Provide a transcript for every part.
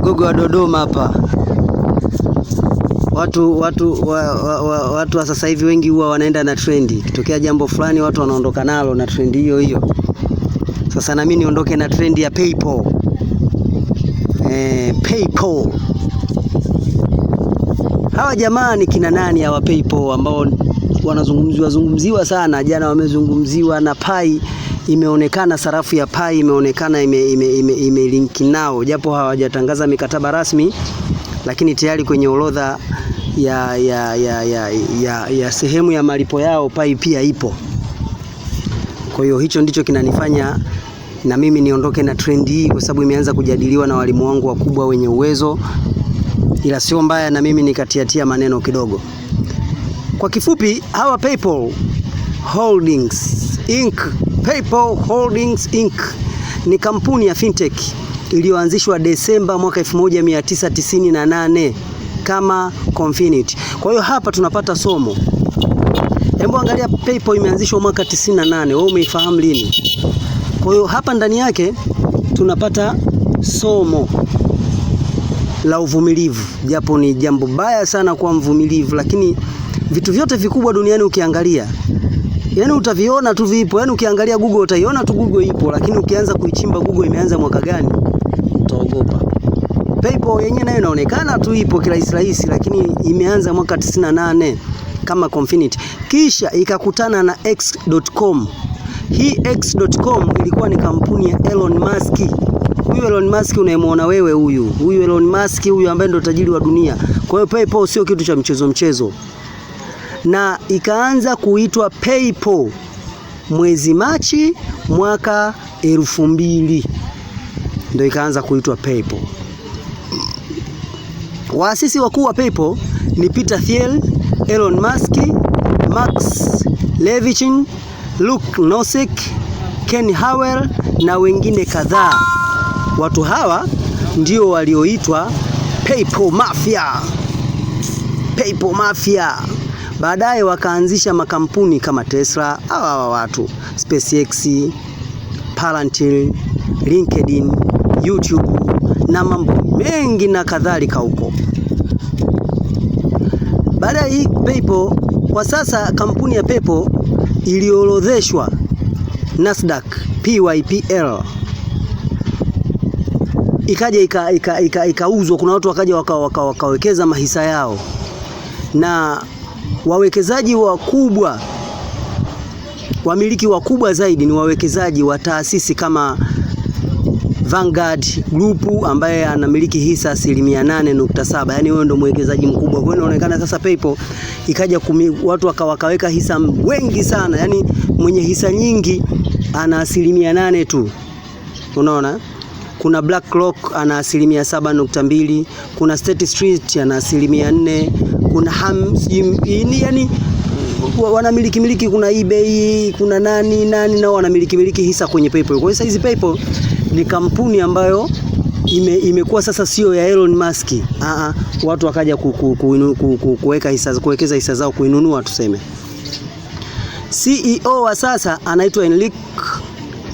Gogo wa Dodoma hapa. Watu wa sasa hivi wengi huwa wanaenda na trendi. Kitokea jambo fulani watu wanaondoka nalo na trendi hiyo hiyo. Sasa na mimi niondoke na trendi ya PayPal. PayPal. Hawa jamaa ni kina nani hawa PayPal ambao wanazungumziwa sana? Jana wamezungumziwa na Pai, imeonekana sarafu ya Pai imeonekana link nao, japo hawajatangaza mikataba rasmi, lakini tayari kwenye orodha ya sehemu ya malipo yao Pai pia ipo. Kwa hiyo hicho ndicho kinanifanya na mimi niondoke na trend hii, kwa sababu imeanza kujadiliwa na walimu wangu wakubwa wenye uwezo, ila sio mbaya na mimi nikatiatia maneno kidogo. Kwa kifupi, hawa PayPal Holdings Inc. PayPal Holdings Inc. ni kampuni ya fintech iliyoanzishwa Desemba mwaka 1998 kama Confinity. Kwa hiyo hapa tunapata somo. Hebu angalia, PayPal imeanzishwa mwaka 98. Wewe umeifahamu lini? Kwa hiyo hapa ndani yake tunapata somo la uvumilivu, japo ni jambo baya sana kuwa mvumilivu, lakini vitu vyote vikubwa duniani ukiangalia, yani utaviona tu vipo. Yani ukiangalia Google utaiona tu Google ipo, lakini ukianza kuichimba Google imeanza mwaka gani utaogopa. PayPal yenyewe nayo inaonekana tu ipo kirahisi, lakini imeanza mwaka 98 kama Confinity, kisha ikakutana na X.com. Hii X.com ilikuwa ni kampuni ya Elon Musk. Huyu Elon Musk unayemuona wewe, huyu Elon Musk, huyu ambaye ndo tajiri wa dunia. Kwa hiyo PayPal sio kitu cha mchezo. Na ikaanza kuitwa PayPal mwezi Machi mwaka 2000, ndio ikaanza kuitwa PayPal. Waasisi wakuu wa PayPal ni Peter Thiel, Elon Musk, Max Levchin, Luke Nosek, Ken Howell na wengine kadhaa. Watu hawa ndio walioitwa PayPal Mafia. PayPal Mafia. Baadaye wakaanzisha makampuni kama Tesla, hawa watu, SpaceX, Palantir, LinkedIn, YouTube na mambo mengi na kadhalika huko. Baada ya hii PayPal, kwa sasa kampuni ya PayPal iliorodheshwa Nasdaq PYPL. Ikaja ikauzwa, kuna watu wakaja wakawekeza mahisa yao, na wawekezaji wakubwa, wamiliki wakubwa zaidi ni wawekezaji wa taasisi kama Vanguard Group ambaye anamiliki hisa 8.7. Yani wewe ndio mwekezaji mkubwa. Kwa hiyo inaonekana sasa PayPal ikaja watu wakaweka hisa wengi sana. Yani mwenye hisa nyingi ana 8% tu. Unaona? Kuna BlackRock ana 7.2, kuna State Street ana 4%, kuna yani wanamiliki, kuna eBay, kuna nani nao wanamiliki hisa kwenye PayPal. Kwa hiyo hizi PayPal ni kampuni ambayo imekuwa sasa sio ya Elon Musk. Watu wakaja kuwekeza hisa zao, kuinunua tuseme. CEO wa sasa anaitwa Enrique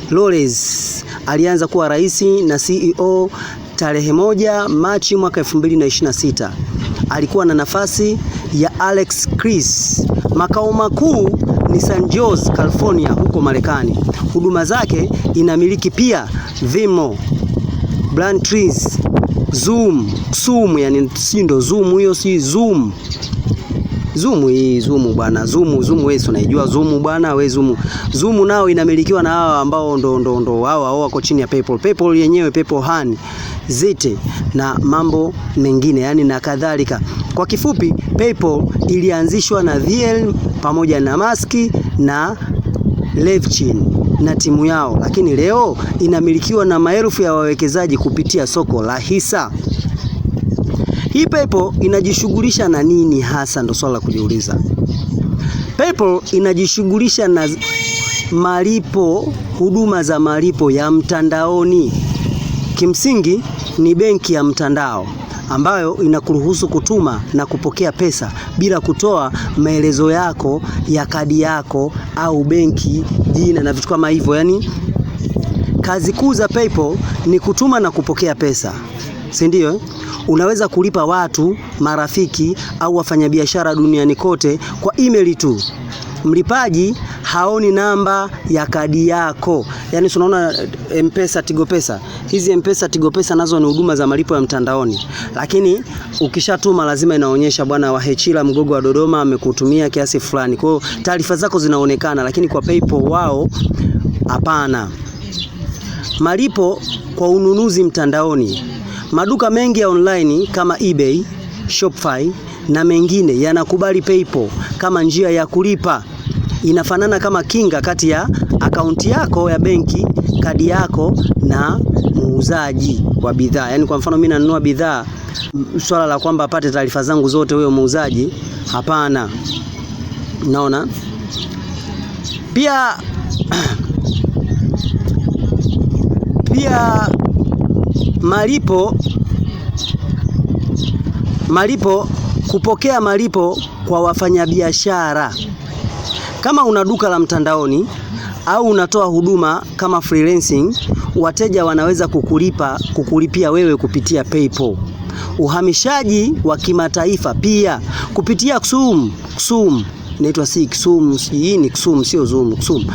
Lores. Alianza kuwa rais na CEO tarehe 1 Machi mwaka 2026. Alikuwa na nafasi ya Alex Chris. Makao makuu ni San Jose, California huko Marekani. Huduma zake inamiliki pia Vimo, Brandtrees, Zoom, yani si ndo Zoom hiyo, si Zoom. Zoom bwana, Zoom wewe unaijua Zoom bwana, wewe Zoom nao inamilikiwa na hawa ambao ndo hao wako chini ya PayPal. PayPal yenyewe, PayPal Honey, Zete na mambo mengine yani na kadhalika. Kwa kifupi, PayPal ilianzishwa na Thiel pamoja na Musk na Levchin na timu yao, lakini leo inamilikiwa na maelfu ya wawekezaji kupitia soko la hisa. Hii PayPal inajishughulisha na nini hasa, ndo swala la kujiuliza. PayPal inajishughulisha na malipo, huduma za malipo ya mtandaoni. Kimsingi ni benki ya mtandao ambayo inakuruhusu kutuma na kupokea pesa bila kutoa maelezo yako ya kadi yako au benki, jina na vitu kama hivyo. Yani Kazi kuu za PayPal ni kutuma na kupokea pesa, si ndio? Unaweza kulipa watu, marafiki au wafanyabiashara duniani kote kwa email tu. Mlipaji haoni namba ya kadi yako. Yaani tunaona M-Pesa, Tigo Pesa. Hizi M-Pesa, Tigo Pesa nazo ni huduma za malipo ya mtandaoni. Lakini ukishatuma lazima inaonyesha bwana wa Hechila Mgogo wa Dodoma amekutumia kiasi fulani. Kwa hiyo taarifa zako zinaonekana, lakini kwa PayPal wao hapana. Malipo kwa ununuzi mtandaoni. Maduka mengi ya online kama eBay, Shopify na mengine yanakubali PayPal kama njia ya kulipa. Inafanana kama kinga kati ya akaunti yako ya benki, kadi yako na muuzaji wa bidhaa. Yaani kwa mfano mimi nanunua bidhaa, swala la kwamba apate taarifa zangu zote huyo muuzaji, hapana. Unaona? Pia kupokea malipo kwa wafanyabiashara. Kama una duka la mtandaoni au unatoa huduma kama freelancing, wateja wanaweza kukulipia wewe kupitia PayPal. Uhamishaji wa kimataifa pia kupitia Xuum. Inaitwa Xuum, hii ni Xuum sio Zoom, Xuum.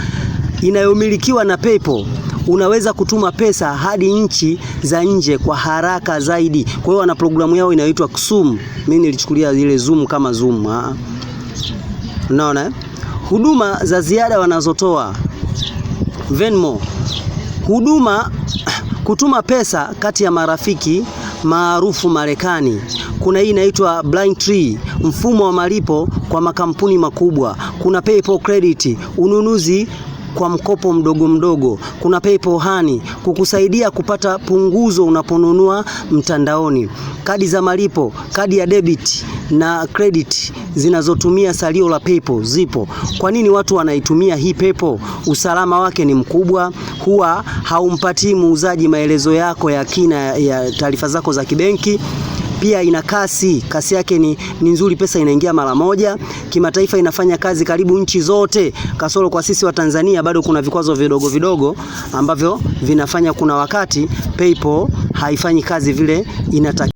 Inayomilikiwa na PayPal. Unaweza kutuma pesa hadi nchi za nje kwa haraka zaidi. Kwa hiyo wana programu yao inaitwa Xuum. Mimi nilichukulia ile Zoom kama Zoom. Unaona? Huduma za ziada wanazotoa. Venmo. Huduma kutuma pesa kati ya marafiki maarufu Marekani. Kuna hii inaitwa Braintree, mfumo wa malipo kwa makampuni makubwa. Kuna PayPal Credit, ununuzi kwa mkopo mdogo mdogo. Kuna PayPal Honey, kukusaidia kupata punguzo unaponunua mtandaoni. Kadi za malipo, kadi ya debit na credit zinazotumia salio la PayPal zipo. Kwa nini watu wanaitumia hii PayPal? Usalama wake ni mkubwa, huwa haumpatii muuzaji maelezo yako ya kina ya taarifa zako za kibenki. Pia ina kasi yake ni nzuri, pesa inaingia mara moja. Kimataifa inafanya kazi karibu nchi zote, kasoro kwa sisi wa Tanzania bado kuna vikwazo vidogo ambavyo vinafanya kuna wakati PayPal haifanyi kazi vile inatakiwa.